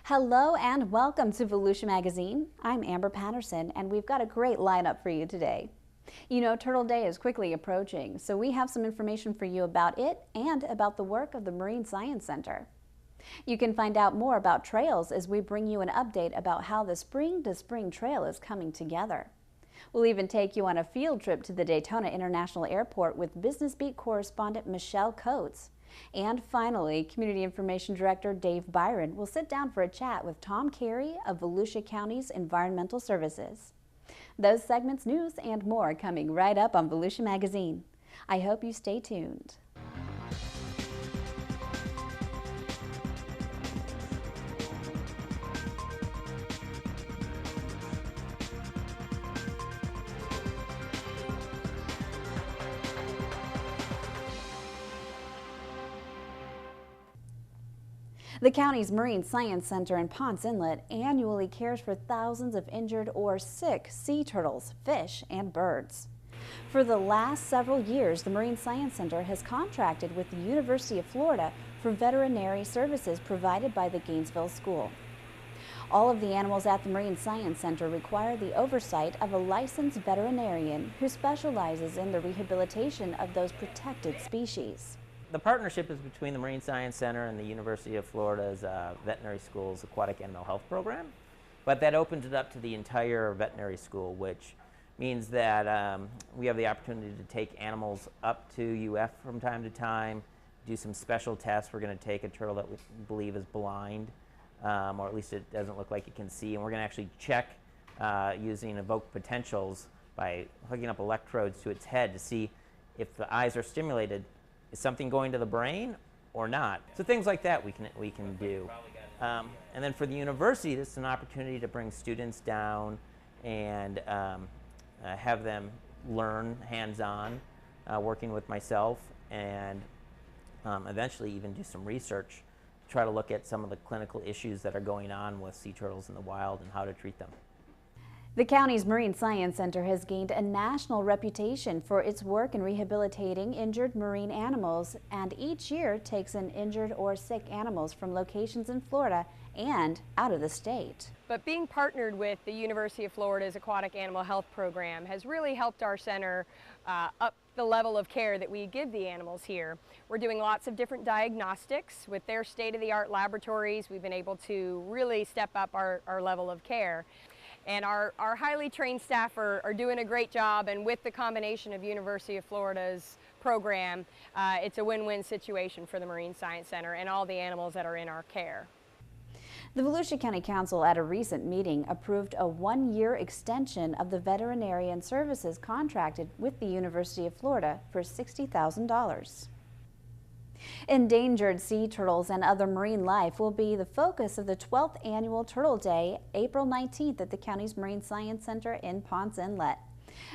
Hello and welcome to Volusia Magazine. I'm Amber Patterson and we've got a great lineup for you today. You know, Turtle Day is quickly approaching, so we have some information for you about it and about the work of the Marine Science Center. You can find out more about trails as we bring you an update about how the Spring to Spring Trail is coming together. We'll even take you on a field trip to the Daytona International Airport with Business Beat correspondent Michelle Coates. And finally, Community Information Director Dave Byron will sit down for a chat with Tom Carey of Volusia County's Environmental Services. Those segments, news, and more coming right up on Volusia Magazine. I hope you stay tuned. The county's Marine Science Center in Ponce Inlet annually cares for thousands of injured or sick sea turtles, fish, and birds. For the last several years, the Marine Science Center has contracted with the University of Florida for veterinary services provided by the Gainesville School. All of the animals at the Marine Science Center require the oversight of a licensed veterinarian who specializes in the rehabilitation of those protected species. The partnership is between the Marine Science Center and the University of Florida's Veterinary School's Aquatic Animal Health Program, but that opens it up to the entire veterinary school, which means that we have the opportunity to take animals up to UF from time to time, do some special tests. We're going to take a turtle that we believe is blind, or at least it doesn't look like it can see, and we're going to actually check using evoked potentials by hooking up electrodes to its head to see if the eyes are stimulated. Is something going to the brain or not? So things like that we can do. And then for the university, this is an opportunity to bring students down and have them learn hands-on, working with myself, and eventually even do some research to try to look at some of the clinical issues that are going on with sea turtles in the wild and how to treat them. The county's Marine Science Center has gained a national reputation for its work in rehabilitating injured marine animals, and each year takes in injured or sick animals from locations in Florida and out of the state. But being partnered with the University of Florida's Aquatic Animal Health Program has really helped our center up the level of care that we give the animals here. We're doing lots of different diagnostics. With their state-of-the-art laboratories, we've been able to really step up our level of care. And our highly trained staff are doing a great job, and with the combination of University of Florida's program, it's a win-win situation for the Marine Science Center and all the animals that are in our care. The Volusia County Council at a recent meeting approved a one-year extension of the veterinarian services contracted with the University of Florida for $60,000. Endangered sea turtles and other marine life will be the focus of the 12th annual Turtle Day, April 19th at the county's Marine Science Center in Ponce Inlet.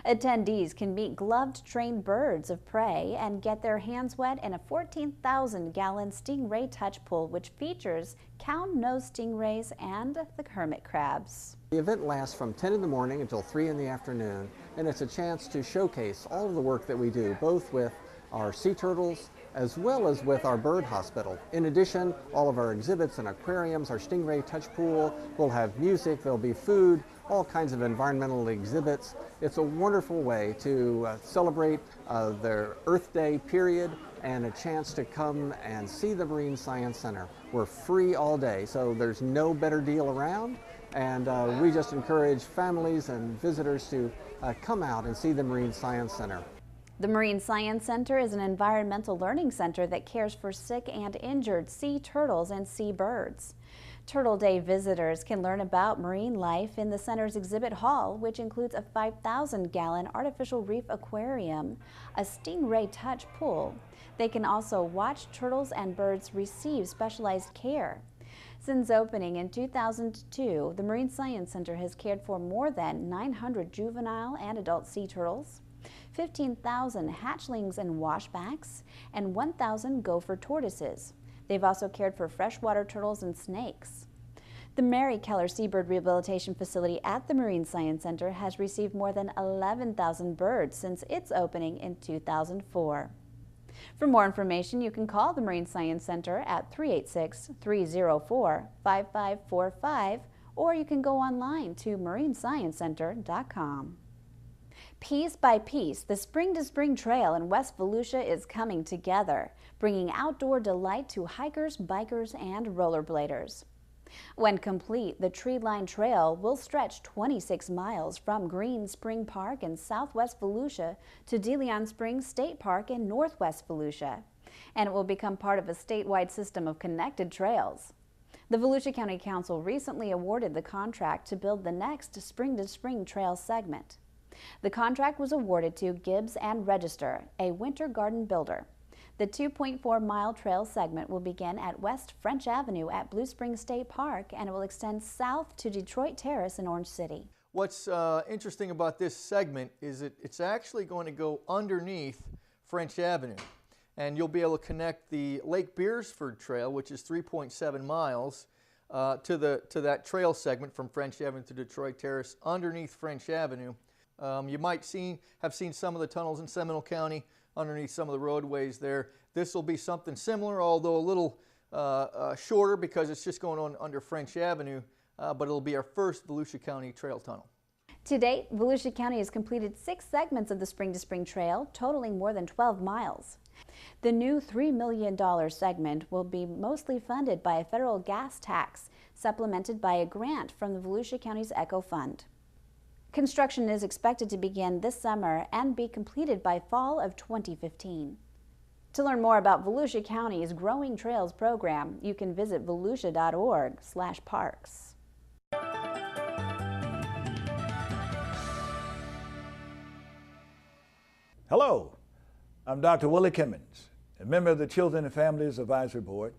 Attendees can meet gloved trained birds of prey and get their hands wet in a 14,000-gallon stingray touch pool, which features cow-nosed stingrays and the hermit crabs. The event lasts from 10 in the morning until 3 in the afternoon, and it's a chance to showcase all of the work that we do, both with our sea turtles as well as with our bird hospital. In addition, all of our exhibits and aquariums, our stingray touch pool, will have music, there'll be food, all kinds of environmental exhibits. It's a wonderful way to celebrate their Earth Day period and a chance to come and see the Marine Science Center. We're free all day, so there's no better deal around, and we just encourage families and visitors to come out and see the Marine Science Center. The Marine Science Center is an environmental learning center that cares for sick and injured sea turtles and sea birds. Turtle Day visitors can learn about marine life in the center's exhibit hall, which includes a 5,000-gallon artificial reef aquarium, a stingray touch pool. They can also watch turtles and birds receive specialized care. Since opening in 2002, the Marine Science Center has cared for more than 900 juvenile and adult sea turtles, 15,000 hatchlings and washbacks, and 1,000 gopher tortoises. They've also cared for freshwater turtles and snakes. The Mary Keller Seabird Rehabilitation Facility at the Marine Science Center has received more than 11,000 birds since its opening in 2004. For more information, you can call the Marine Science Center at 386-304-5545, or you can go online to marinesciencecenter.com. Piece by piece, the Spring to Spring Trail in West Volusia is coming together, bringing outdoor delight to hikers, bikers, and rollerbladers. When complete, the tree-lined trail will stretch 26 miles from Green Spring Park in southwest Volusia to De Leon Springs State Park in northwest Volusia, and it will become part of a statewide system of connected trails. The Volusia County Council recently awarded the contract to build the next Spring to Spring Trail segment. The contract was awarded to Gibbs and Register, a winter garden builder. The 2.4-mile trail segment will begin at West French Avenue at Blue Springs State Park, and it will extend south to Detroit Terrace in Orange City. What's interesting about this segment is it's actually going to go underneath French Avenue, and you'll be able to connect the Lake Beersford Trail, which is 3.7 miles, to that trail segment from French Avenue to Detroit Terrace underneath French Avenue. You might have seen some of the tunnels in Seminole County underneath some of the roadways there. This will be something similar, although a little shorter because it's just going on under French Avenue, but it'll be our first Volusia County trail tunnel. To date, Volusia County has completed 6 segments of the Spring to Spring Trail, totaling more than 12 miles. The new $3 million segment will be mostly funded by a federal gas tax, supplemented by a grant from the Volusia County's Eco Fund. Construction is expected to begin this summer and be completed by fall of 2015. To learn more about Volusia County's Growing Trails program, you can visit volusia.org/parks. Hello, I'm Dr. Willie Kimmons, a member of the Children and Families Advisory Board.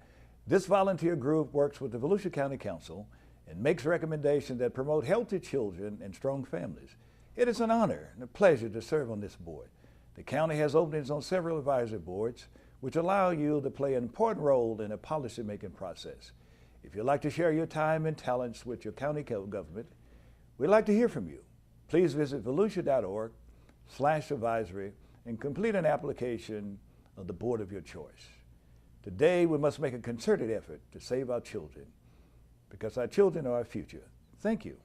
This volunteer group works with the Volusia County Council and makes recommendations that promote healthy children and strong families. It is an honor and a pleasure to serve on this board. The county has openings on several advisory boards, which allow you to play an important role in the policy-making process. If you'd like to share your time and talents with your county government, we'd like to hear from you. Please visit volusia.org/advisory and complete an application of the board of your choice. Today, we must make a concerted effort to save our children, because our children are our future. Thank you.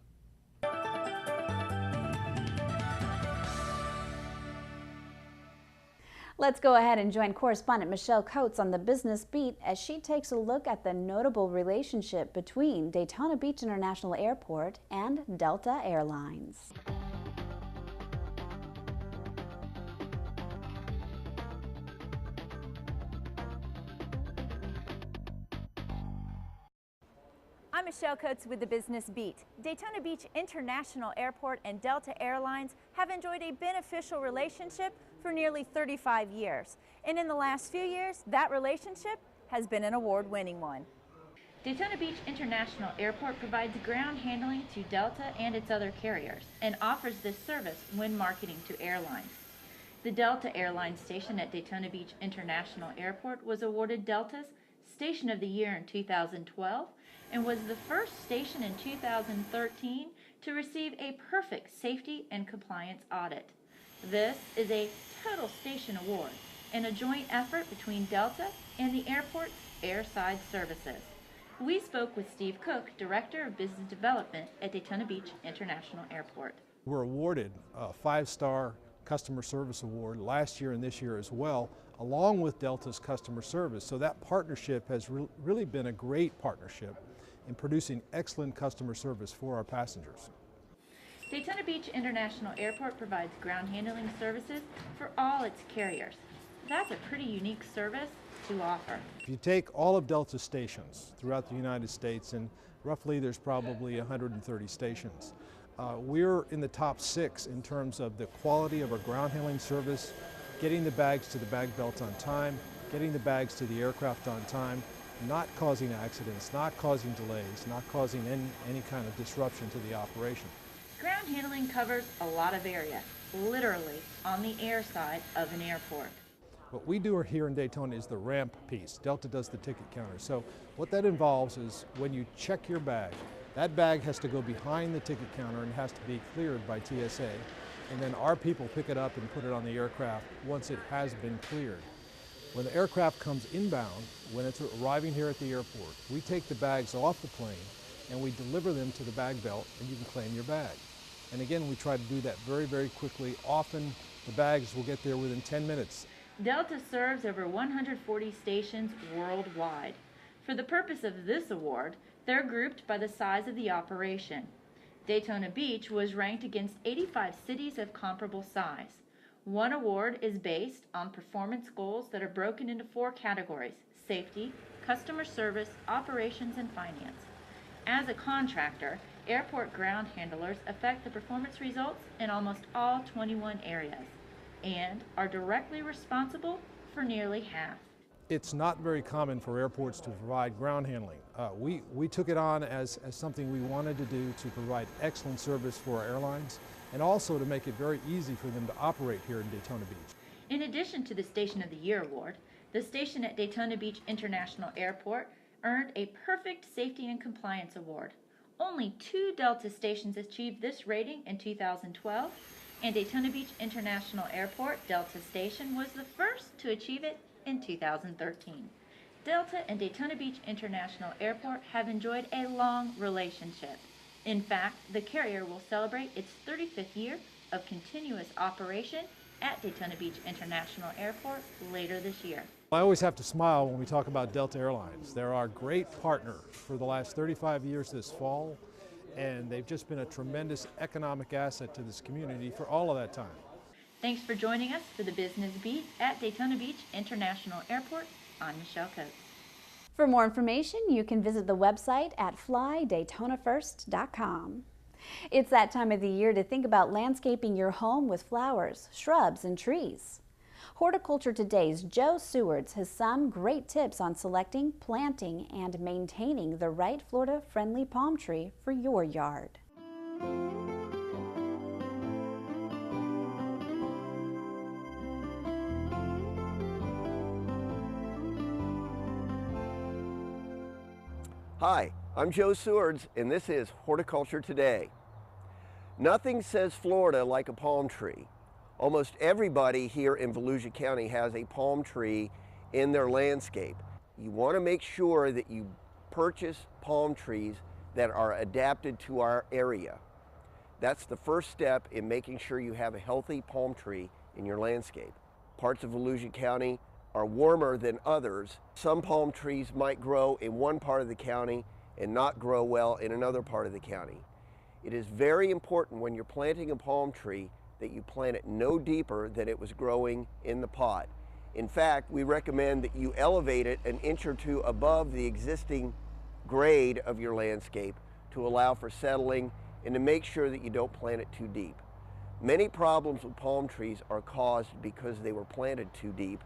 Let's go ahead and join correspondent Michelle Coates on the Business Beat as she takes a look at the notable relationship between Daytona Beach International Airport and Delta Airlines. I'm Michelle Coates with the Business Beat. Daytona Beach International Airport and Delta Airlines have enjoyed a beneficial relationship for nearly 35 years. And in the last few years, that relationship has been an award-winning one. Daytona Beach International Airport provides ground handling to Delta and its other carriers and offers this service when marketing to airlines. The Delta Airlines station at Daytona Beach International Airport was awarded Delta's Station of the Year in 2012 and was the first station in 2013 to receive a perfect safety and compliance audit. This is a Total Station Award and a joint effort between Delta and the airport's airside services. We spoke with Steve Cook, Director of Business Development at Daytona Beach International Airport. We're awarded a 5-star customer service award last year and this year as well, along with Delta's customer service. So that partnership has really been a great partnership in producing excellent customer service for our passengers. Daytona Beach International Airport provides ground handling services for all its carriers. That's a pretty unique service to offer. If you take all of Delta's stations throughout the United States, and roughly there's probably 130 stations, we're in the top 6 in terms of the quality of our ground handling service, getting the bags to the bag belt on time, getting the bags to the aircraft on time, not causing accidents, not causing delays, not causing any kind of disruption to the operation. Ground handling covers a lot of area, literally on the air side of an airport. What we do here in Daytona is the ramp piece. Delta does the ticket counter. So what that involves is when you check your bag, that bag has to go behind the ticket counter and has to be cleared by TSA. And then our people pick it up and put it on the aircraft once it has been cleared. When the aircraft comes inbound, when it's arriving here at the airport, we take the bags off the plane and we deliver them to the bag belt, and you can claim your bag. And again, we try to do that very, very quickly. Often the bags will get there within 10 minutes. Delta serves over 140 stations worldwide. For the purpose of this award, they're grouped by the size of the operation. Daytona Beach was ranked against 85 cities of comparable size. One award is based on performance goals that are broken into 4 categories: safety, customer service, operations, and finance. As a contractor, airport ground handlers affect the performance results in almost all 21 areas and are directly responsible for nearly half. It's not very common for airports to provide ground handling. We took it on as something we wanted to do to provide excellent service for our airlines and also to make it very easy for them to operate here in Daytona Beach. In addition to the Station of the Year award, the station at Daytona Beach International Airport earned a Perfect Safety and Compliance Award. Only 2 Delta stations achieved this rating in 2012, and Daytona Beach International Airport Delta Station was the first to achieve it in 2013. Delta and Daytona Beach International Airport have enjoyed a long relationship. In fact, the carrier will celebrate its 35th year of continuous operation at Daytona Beach International Airport later this year. I always have to smile when we talk about Delta Airlines. They're our great partner for the last 35 years this fall, and they've just been a tremendous economic asset to this community for all of that time. Thanks for joining us for the Business Beat at Daytona Beach International Airport. I'm Michelle Coates. For more information, you can visit the website at flydaytonafirst.com. It's that time of the year to think about landscaping your home with flowers, shrubs, and trees. Horticulture Today's Joe Sewards has some great tips on selecting, planting, and maintaining the right Florida-friendly palm tree for your yard. Hi, I'm Joe Sewards, and this is Horticulture Today. Nothing says Florida like a palm tree. Almost everybody here in Volusia County has a palm tree in their landscape. You want to make sure that you purchase palm trees that are adapted to our area. That's the first step in making sure you have a healthy palm tree in your landscape. Parts of Volusia County are warmer than others. Some palm trees might grow in one part of the county and not grow well in another part of the county. It is very important when you're planting a palm tree that you plant it no deeper than it was growing in the pot. In fact, we recommend that you elevate it an inch or 2 above the existing grade of your landscape to allow for settling and to make sure that you don't plant it too deep. Many problems with palm trees are caused because they were planted too deep,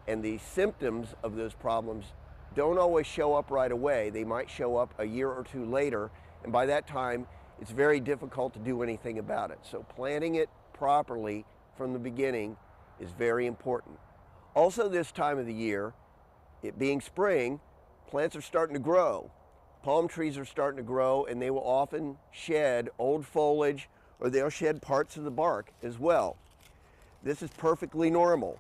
and the symptoms of those problems don't always show up right away. They might show up a year or 2 later, and by that time it's very difficult to do anything about it. So planting it properly from the beginning is very important. Also, this time of the year, it being spring, plants are starting to grow. Palm trees are starting to grow, and they will often shed old foliage, or they'll shed parts of the bark as well. This is perfectly normal.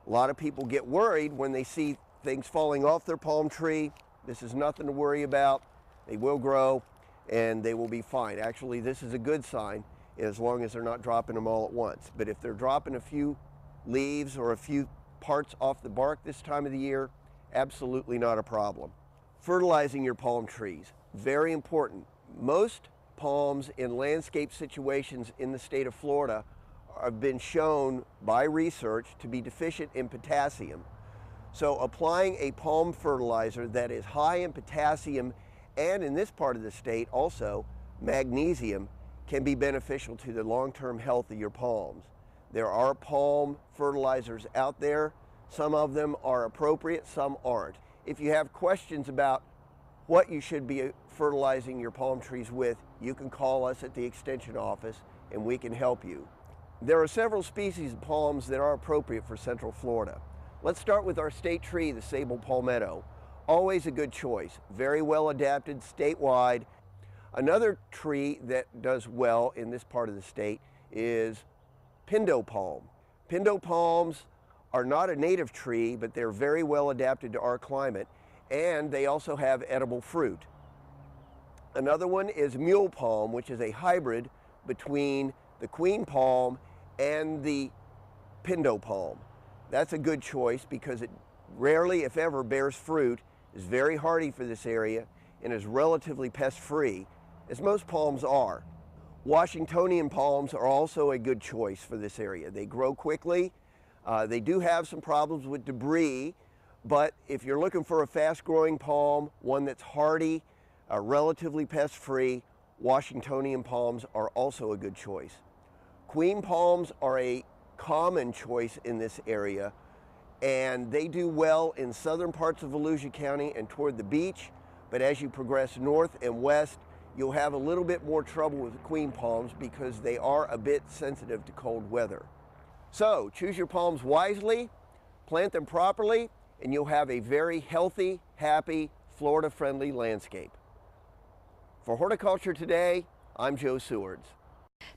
A lot of people get worried when they see things falling off their palm tree. This is nothing to worry about. They will grow and they will be fine. Actually, this is a good sign as long as they're not dropping them all at once. But if they're dropping a few leaves or a few parts off the bark this time of the year, absolutely not a problem. Fertilizing your palm trees, very important. Most palms in landscape situations in the state of Florida have been shown by research to be deficient in potassium. So applying a palm fertilizer that is high in potassium, and in this part of the state also magnesium, can be beneficial to the long-term health of your palms. There are palm fertilizers out there. Some of them are appropriate, some aren't. If you have questions about what you should be fertilizing your palm trees with, you can call us at the Extension office and we can help you. There are several species of palms that are appropriate for Central Florida. Let's start with our state tree, the sable palmetto. Always a good choice, very well adapted statewide. Another tree that does well in this part of the state is pindo palm. Pindo palms are not a native tree, but they're very well adapted to our climate, and they also have edible fruit. Another one is mule palm, which is a hybrid between the queen palm and the pindo palm. That's a good choice because it rarely, if ever, bears fruit, is very hardy for this area, and is relatively pest-free, as most palms are. Washingtonian palms are also a good choice for this area. They grow quickly. They do have some problems with debris, but if you're looking for a fast-growing palm, one that's hardy, relatively pest-free, Washingtonian palms are also a good choice. Queen palms are a common choice in this area, and they do well in southern parts of Volusia County and toward the beach, but as you progress north and west, you'll have a little bit more trouble with queen palms because they are a bit sensitive to cold weather. So choose your palms wisely, plant them properly, and you'll have a very healthy, happy, Florida-friendly landscape. For Horticulture Today, I'm Joe Sewards.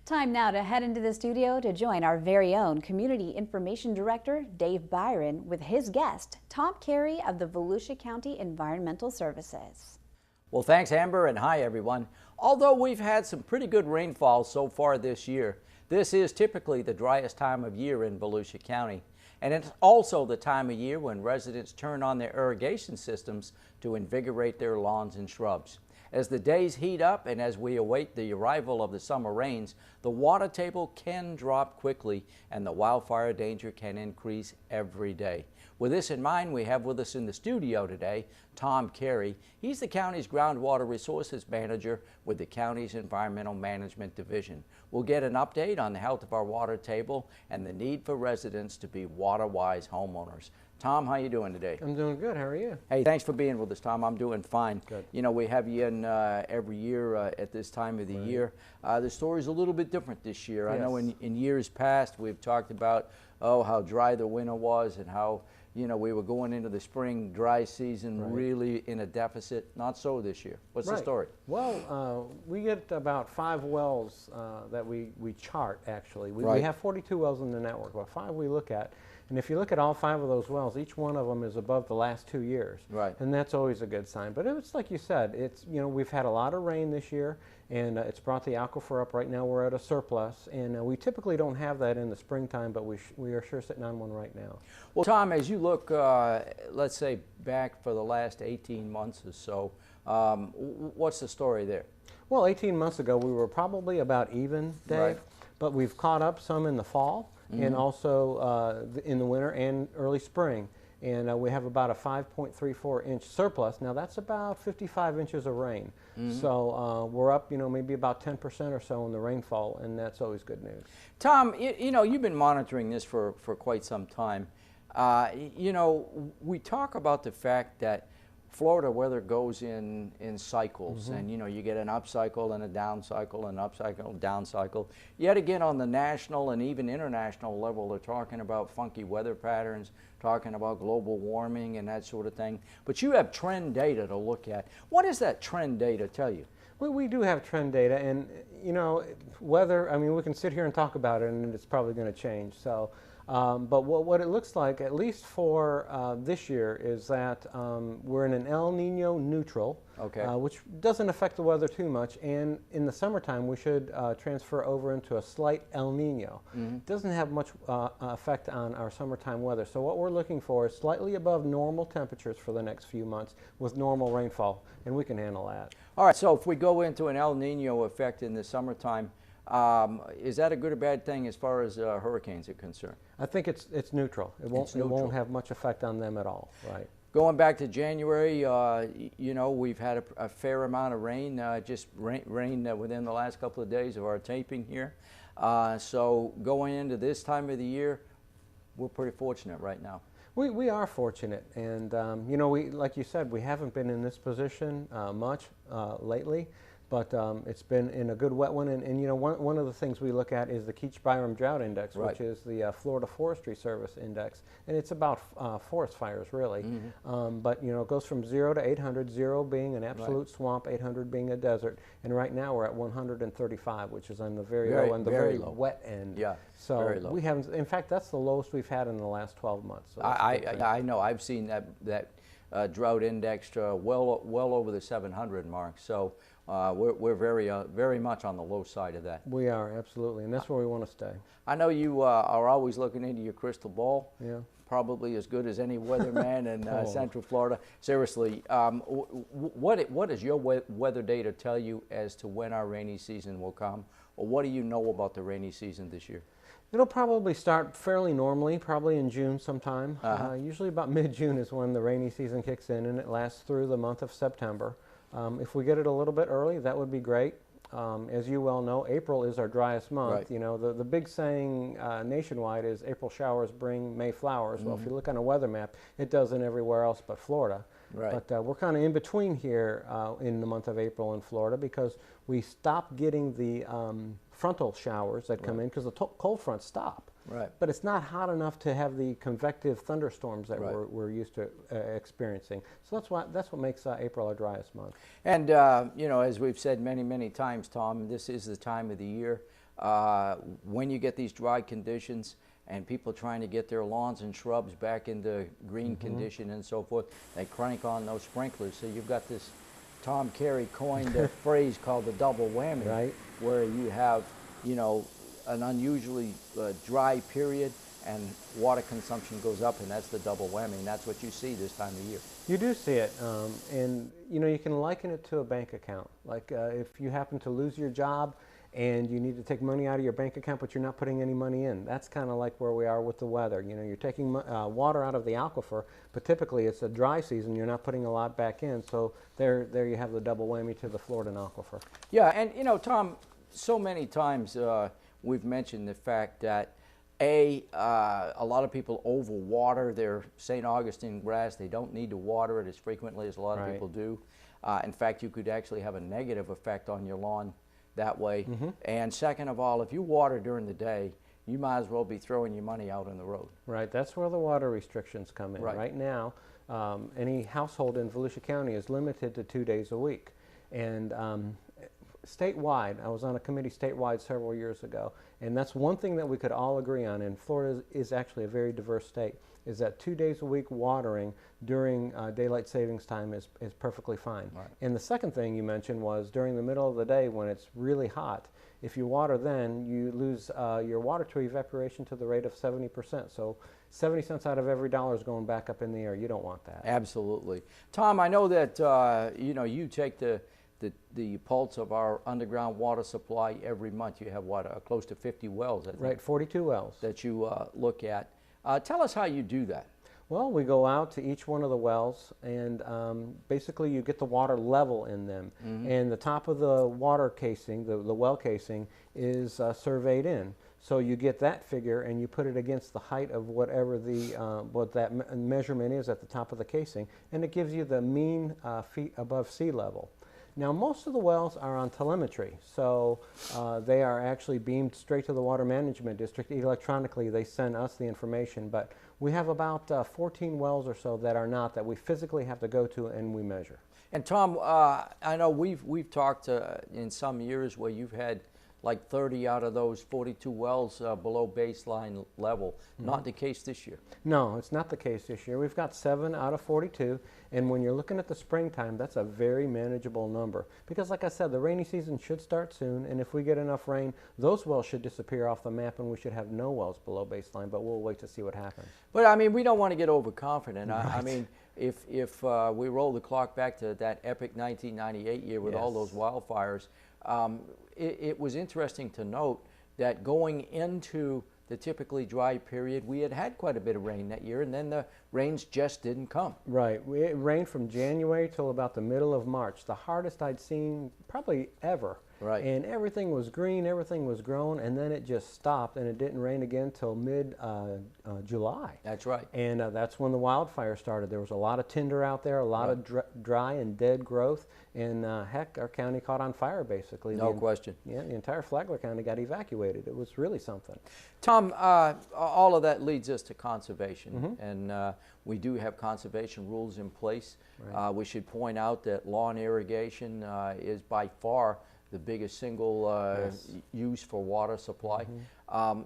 Time now to head into the studio to join our very own Community Information Director, Dave Byron, with his guest, Tom Carey of the Volusia County Environmental Services. Well, thanks, Amber, and hi, everyone. Although we've had some pretty good rainfall so far this year, this is typically the driest time of year in Volusia County. And it's also the time of year when residents turn on their irrigation systems to invigorate their lawns and shrubs. As the days heat up and as we await the arrival of the summer rains, the water table can drop quickly and the wildfire danger can increase every day. With this in mind, we have with us in the studio today Tom Carey. He's the county's groundwater resources manager with the county's environmental management division. We'll get an update on the health of our water table and the need for residents to be water-wise homeowners. Tom, how you doing today? I'm doing good. How are you? Hey, thanks for being with us, Tom. I'm doing fine. Good. You know, we have you in every year at this time of the year. The story's a little bit different this year. Yes. I know in years past we've talked about, how dry the winter was and how, we were going into the spring dry season really in a deficit. Not so this year. What's the story? Well, we get about 5 wells that we chart, actually. We have 42 wells in the network, but 5 we look at. And if you look at all 5 of those wells, each one of them is above the last 2 years. Right. And that's always a good sign. But it's like you said, it's, we've had a lot of rain this year, and it's brought the aquifer up. Right now we're at a surplus, and we typically don't have that in the springtime, but we are sure sitting on one right now. Well, Tom, as you look, let's say, back for the last 18 months or so, what's the story there? Well, 18 months ago we were probably about even, Dave, but we've caught up some in the fall. And also in the winter and early spring. And we have about a 5.34 inch surplus. Now that's about 55 inches of rain. So we're up, maybe about 10% or so in the rainfall, and that's always good news. Tom, you've been monitoring this for quite some time. We talk about the fact that Florida weather goes in cycles, and you get an up cycle and a down cycle, an up cycle, down cycle. Yet again, on the national and even international level, they're talking about funky weather patterns, talking about global warming and that sort of thing. But you have trend data to look at. What does that trend data tell you? Well, we do have trend data, and weather, we can sit here and talk about it, and it's probably going to change. So. But what it looks like, at least for this year, is that we're in an El Nino neutral, which doesn't affect the weather too much. And in the summertime, we should transfer over into a slight El Nino. It doesn't have much effect on our summertime weather. So what we're looking for is slightly above normal temperatures for the next few months with normal rainfall, and we can handle that. All right, so if we go into an El Nino effect in the summertime, is that a good or bad thing as far as hurricanes are concerned? I think it's neutral. It won't have much effect on them at all. Right. Going back to January, we've had a fair amount of rain, just rain within the last couple of days of our taping here. So going into this time of the year, we're pretty fortunate right now. We are fortunate, and like you said, we haven't been in this position much lately. But it's been in a good wet one, and you know, one of the things we look at is the Keach-Byram Drought Index, Right. which is the Florida Forestry Service Index, and it's about forest fires, really. But you know, it goes from 0 to 800, 0 being an absolute swamp, 800 being a desert, and right now we're at 135, which is on the very low and the very low. wet end. Yeah, so very low. we haven't. In fact, that's the lowest we've had in the last 12 months. So that's a good thing. I know. I've seen that drought index well over the 700 mark. So we're very much on the low side of that. We are, absolutely, and that's where we want to stay. I know you are always looking into your crystal ball. Yeah. Probably as good as any weatherman in Central Florida. Seriously, what does your weather data tell you as to when our rainy season will come, or what do you know about the rainy season this year? It'll probably start fairly normally, probably in June sometime. Usually about mid-June is when the rainy season kicks in, and it lasts through the month of September. If we get it a little bit early, that would be great. As you well know, April is our driest month. Right. You know, the big saying nationwide is April showers bring May flowers. Well, if you look on a weather map, it doesn't everywhere else but Florida. Right. But we're kind of in between here in the month of April in Florida, because we stop getting the frontal showers that come in because the cold fronts stop. Right. But it's not hot enough to have the convective thunderstorms that Right. we're used to experiencing. So that's what makes April our driest month. And you know, as we've said many times, Tom, this is the time of the year when you get these dry conditions and people trying to get their lawns and shrubs back into green condition and so forth, they crank on those sprinklers. So you've got this, Tom Carey coined a phrase called the double whammy, Right. where you have, you know, an unusually dry period and water consumption goes up, and that's the double whammy, and that's what you see this time of year. You do see it, and you know, you can liken it to a bank account. Like if you happen to lose your job and you need to take money out of your bank account, but you're not putting any money in. That's kind of like where we are with the weather. You know, you're taking water out of the aquifer, but typically it's a dry season. You're not putting a lot back in, so there you have the double whammy to the Florida aquifer. Yeah, and you know, Tom, so many times we've mentioned the fact that a lot of people overwater their St. Augustine grass. They don't need to water it as frequently as a lot of people do. In fact, you could actually have a negative effect on your lawn that way. And second of all, if you water during the day, you might as well be throwing your money out on the road. Right, that's where the water restrictions come in. Right. Now, any household in Volusia County is limited to 2 days a week. And statewide, I was on a committee statewide several years ago, and that's one thing that we could all agree on, and Florida is actually a very diverse state, is that 2 days a week watering during daylight savings time is perfectly fine. Right. And the second thing you mentioned was during the middle of the day when it's really hot, if you water then, you lose your water to evaporation to the rate of 70%. So 70 cents out of every dollar is going back up in the air. You don't want that. Absolutely. Tom, I know that you know, you take the pulse of our underground water supply every month. You have what, close to 50 wells, I think, Right, 42 wells. that you look at. Tell us how you do that. Well, we go out to each one of the wells, and basically you get the water level in them. And the top of the water casing, the well casing, is surveyed in. So you get that figure and you put it against the height of whatever what that measurement is at the top of the casing, and it gives you the mean feet above sea level. Now, most of the wells are on telemetry, so they are actually beamed straight to the Water Management District. Electronically, they send us the information, but we have about 14 wells or so that are not, that we physically have to go to and we measure. And Tom, I know we've talked in some years where you've had like 30 out of those 42 wells below baseline level. Not the case this year. No, it's not the case this year. We've got 7 out of 42, and when you're looking at the springtime, that's a very manageable number. Because like I said, the rainy season should start soon, and if we get enough rain, those wells should disappear off the map, and we should have no wells below baseline, but we'll wait to see what happens. But I mean, we don't want to get overconfident. I mean, if we roll the clock back to that epic 1998 year with all those wildfires, it was interesting to note that going into the typically dry period, we had quite a bit of rain that year, and then the rains just didn't come. Right. It rained from January till about the middle of March, the hardest I'd seen probably ever. Right. And everything was green, everything was grown, and then it just stopped, and it didn't rain again till mid-July. That's right. And that's when the wildfire started. There was a lot of tinder out there, a lot of dry and dead growth, and heck, our county caught on fire basically. No question. Yeah, the entire Flagler County got evacuated. It was really something. Tom, all of that leads us to conservation, and we do have conservation rules in place. Right. We should point out that lawn irrigation is by far the biggest single use for water supply.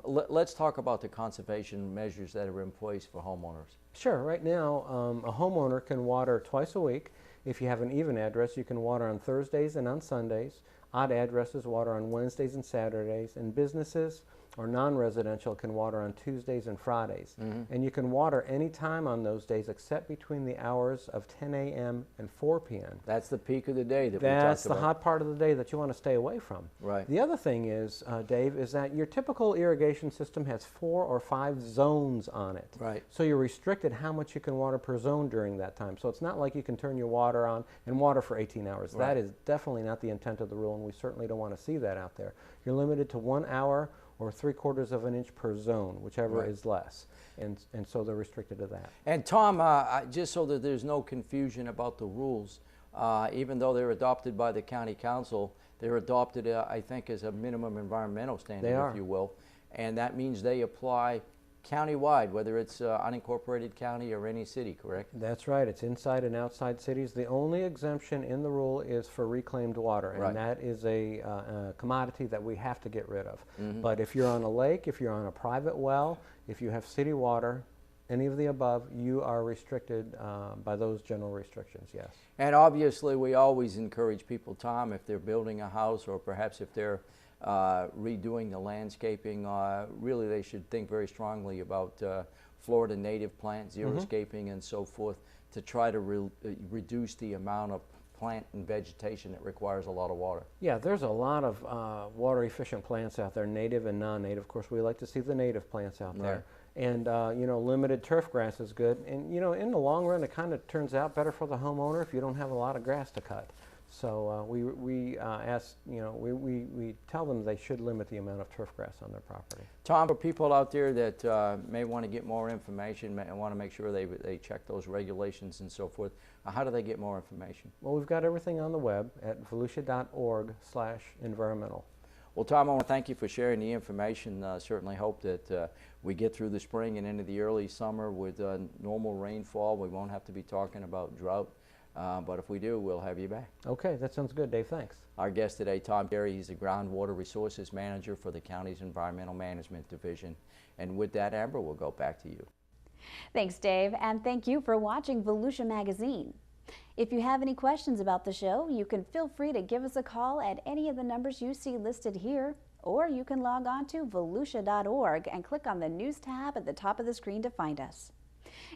Let's talk about the conservation measures that are in place for homeowners. Sure. Right now, a homeowner can water twice a week. If you have an even address, you can water on Thursdays and on Sundays. Odd addresses water on Wednesdays and Saturdays, and businesses or non-residential can water on Tuesdays and Fridays. And you can water any time on those days except between the hours of 10 a.m. and 4 p.m. That's the peak of the day that we talked about. That's the hot part of the day that you want to stay away from. Right. The other thing is, Dave, is that your typical irrigation system has 4 or 5 zones on it. Right. So you're restricted how much you can water per zone during that time. So it's not like you can turn your water on and water for 18 hours. Right. That is definitely not the intent of the rule, and we certainly don't want to see that out there. You're limited to 1 hour or 3/4 of an inch per zone, whichever is less. And so they're restricted to that. And Tom, just so that there's no confusion about the rules, even though they're adopted by the county council, they're adopted, I think, as a minimum environmental standard, if you will. And that means they apply countywide, whether it's unincorporated county or any city, correct? That's right. It's inside and outside cities. The only exemption in the rule is for reclaimed water, and that is a commodity that we have to get rid of. But if you're on a lake, if you're on a private well, if you have city water, any of the above, you are restricted by those general restrictions, yes. And obviously, we always encourage people, Tom, if they're building a house or perhaps if they're redoing the landscaping, really they should think very strongly about Florida native plants, xeriscaping and so forth, to try to reduce the amount of plant and vegetation that requires a lot of water. Yeah, there's a lot of water efficient plants out there, native and non-native. Of course, we like to see the native plants out there. And you know, limited turf grass is good. And you know, in the long run, it kind of turns out better for the homeowner if you don't have a lot of grass to cut. So we ask, you know, we tell them they should limit the amount of turf grass on their property. Tom, for people out there that may want to get more information and want to make sure they check those regulations and so forth, how do they get more information? Well, we've got everything on the web at volusia.org/environmental. Well, Tom, I want to thank you for sharing the information. Certainly hope that we get through the spring and into the early summer with normal rainfall. We won't have to be talking about drought. But if we do, we'll have you back. Okay, that sounds good, Dave. Thanks. Our guest today, Tom Carey, he's the Groundwater Resources Manager for the county's Environmental Management Division. And with that, Amber, we'll go back to you. Thanks, Dave, and thank you for watching Volusia Magazine. If you have any questions about the show, you can feel free to give us a call at any of the numbers you see listed here, or you can log on to volusia.org and click on the News tab at the top of the screen to find us.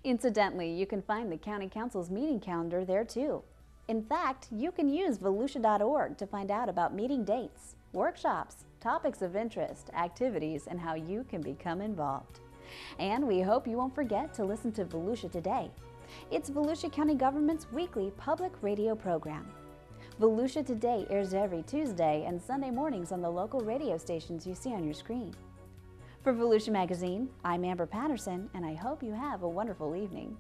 Incidentally, you can find the County Council's meeting calendar there too. In fact, you can use volusia.org to find out about meeting dates, workshops, topics of interest, activities, and how you can become involved. And we hope you won't forget to listen to Volusia Today. It's Volusia County Government's weekly public radio program. Volusia Today airs every Tuesday and Sunday mornings on the local radio stations you see on your screen. For Volusia Magazine, I'm Amber Patterson, and I hope you have a wonderful evening.